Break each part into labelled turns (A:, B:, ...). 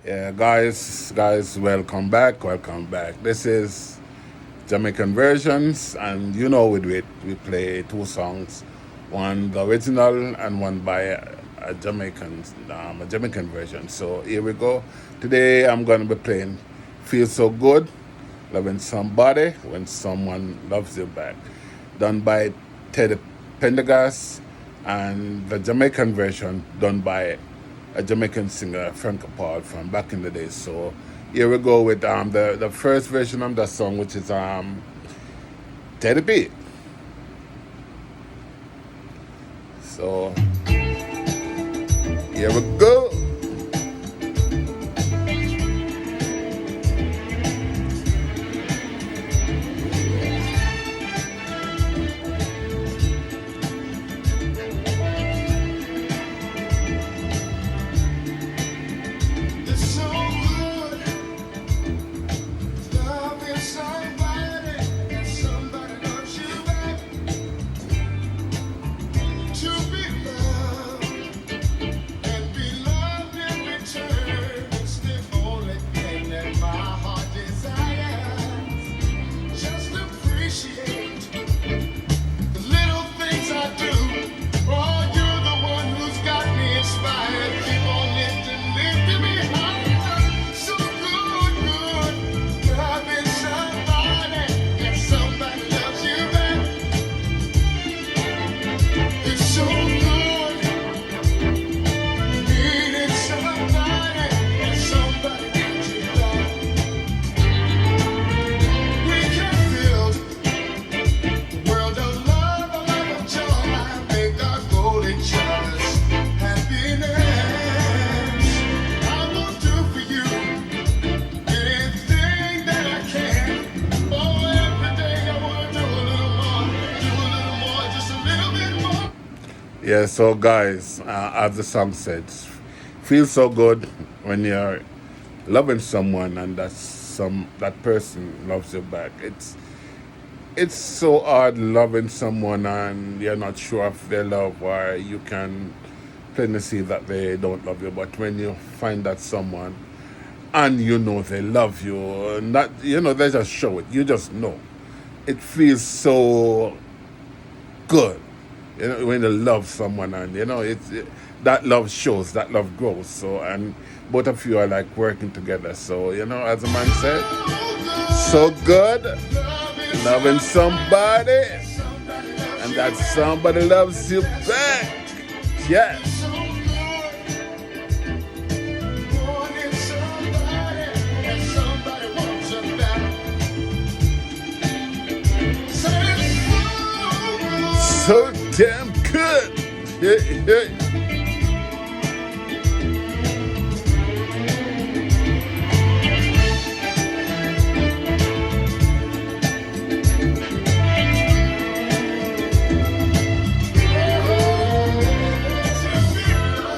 A: Yeah, guys, welcome back. This is Jamaican versions, and you know with it, we play two songs, one the original and one by a Jamaican version. So here we go. Today I'm gonna be playing "Feel So Good," loving somebody when someone loves you back, done by Teddy Pendergrass, and the Jamaican version done by a Jamaican singer, Frankie Paul, from back in the days. So here we go with the first version of that song, which is Teddy B. So here we go.
B: It's so good loving somebody and somebody loves you back. To be loved and be loved in return is the only thing that my heart desires. Just appreciate the little things I do. Oh, you're the one who's got me inspired. Keep on lifting me higher. So good, loving somebody and somebody loves you back. It's so good, needing somebody and somebody gives you back. We can build a world of love, a life of joy, make our goal each other's happiness. I will do for you anything that I can. Oh, every day I want to do a little more, just a little bit more.
A: Yeah, so guys, as the song says, feels so good when you're loving someone and that person loves you back. It's so hard loving someone and you're not sure if they love, or you can plainly see that they don't love you. But when you find that someone and you know they love you, and that they just show it. You just know. It feels so good. When you love someone, and that love shows, that love grows. So, and both of you are like working together. So, as the man said, so good loving somebody, and that somebody loves you back. Yes. So damn good. Yeah, yeah.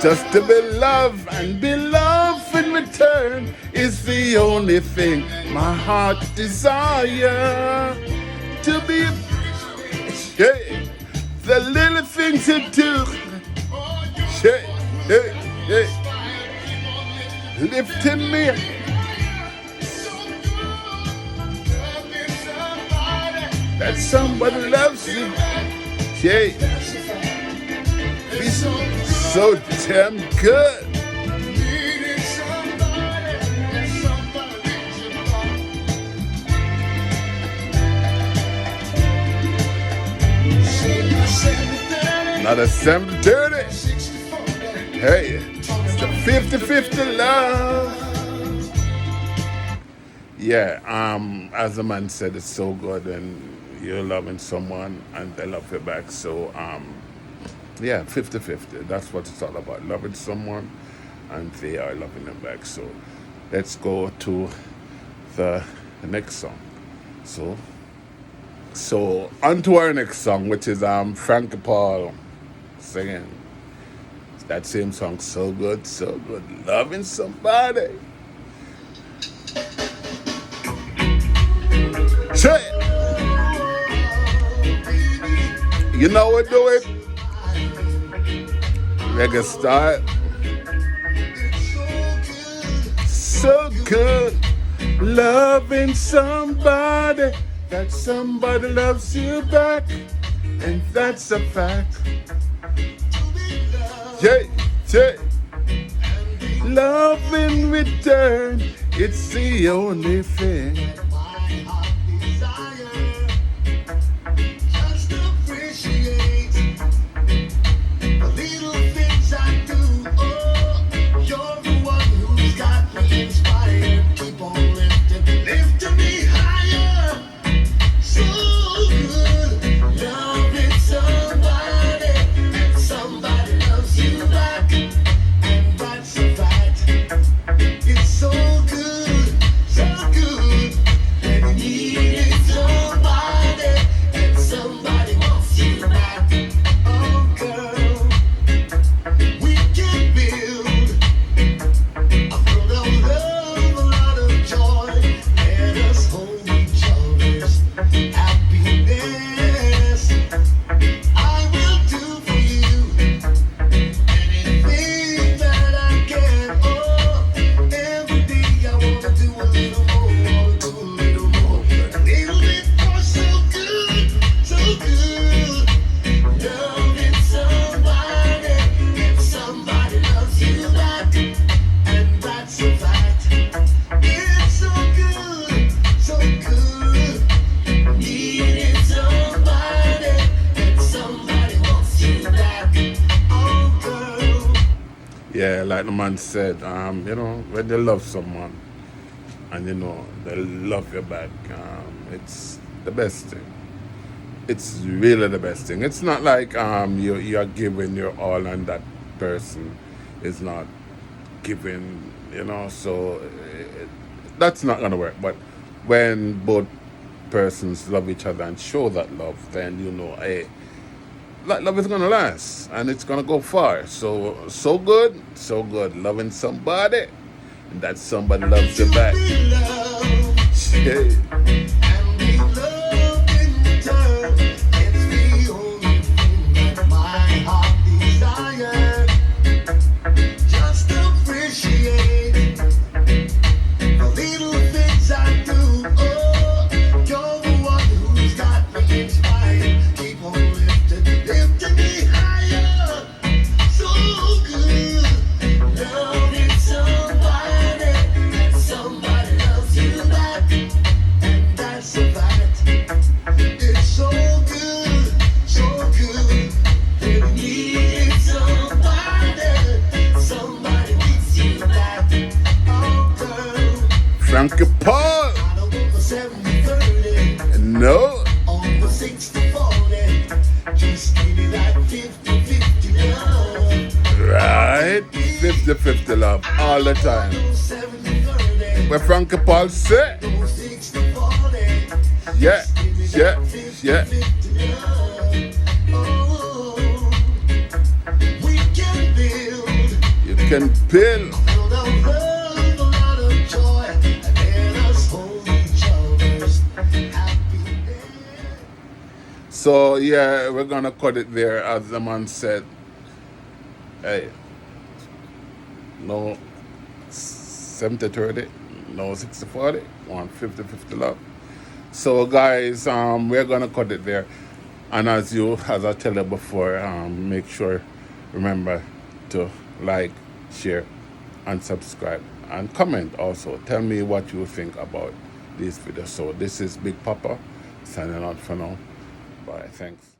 A: Just to be loved and be loved in return is the only thing my heart desire. To be, yeah, the little things you do, yeah, yeah, yeah, lifting me. That somebody loves you, yeah, it's so damn good. Not a 7:30. Hey, it's the 50-50 love. Yeah, as the man said, it's so good and you're loving someone and they love you back. So, yeah, 50-50. That's what it's all about. Loving someone and they are loving them back. So let's go to the next song. So on to our next song, which is Frankie Paul singing that same song, so good, loving somebody. Say it. You know what do it? Reggae style. good. Loving somebody, that somebody loves you back, and that's a fact. Yeah, yeah. Love in return, it's the only thing.
B: My heart desire. Just appreciate the little things I do. Oh, you're the one who's got me inspired. Keep on lifting me higher. So good, loving somebody, and somebody loves you back, and that's a fact. It's so good, when you needed somebody, and somebody wants you back. Oh, girl, we can build a world of love, a lot of joy. Let us hold each other's happiness. I will do for you anything that I can. Oh, every day I wanna do a little more, wanna do a little more, a little bit more. So good, loving somebody, and somebody loves you back, and that's a fact. It's so good, needing somebody, and somebody wants you back. Oh, girl.
A: Yeah, like the man said, when you love someone and they love you back, it's the best thing. It's really the best thing. It's not like you're giving your all and that person is not giving, so that's not gonna work. But when both persons love each other and show that love, then hey, that love is gonna last and it's gonna go far. So good, loving somebody, and that somebody loves you back.
B: Be loved.
A: Hey.
B: And be loved in return. It's the only thing that my heart desire. Just appreciate the little things I do. Oh, you're the one who's got me inspired. Keep on lifting me higher. So good, loving somebody, and somebody loves you back, and that's a fact. It's so good, when you need somebody, somebody needs you back. Oh, girl,
A: Frankie Paul.
B: I don't want the 70-30
A: No.
B: on the 60-40. Just give me that 50-50 love.
A: Right? 50-50 love all the time.
B: No 70-30,
A: Where Frankie Paul say,
B: no 60-40.
A: yeah, yeah, yeah.
B: 50-50 love. Oh, we can build
A: You can build.
B: a world of love, a lot of joy, and let us hold each other's happiness.
A: So yeah, we're gonna cut it there. As the man said, hey, no 70-30, no 60-40, 50-50 love. So guys, we're gonna cut it there. And as I tell you before, make sure, remember to like, share, and subscribe, and comment also. Tell me what you think about this video. So this is Big Papa signing out for now. Bye. Thanks.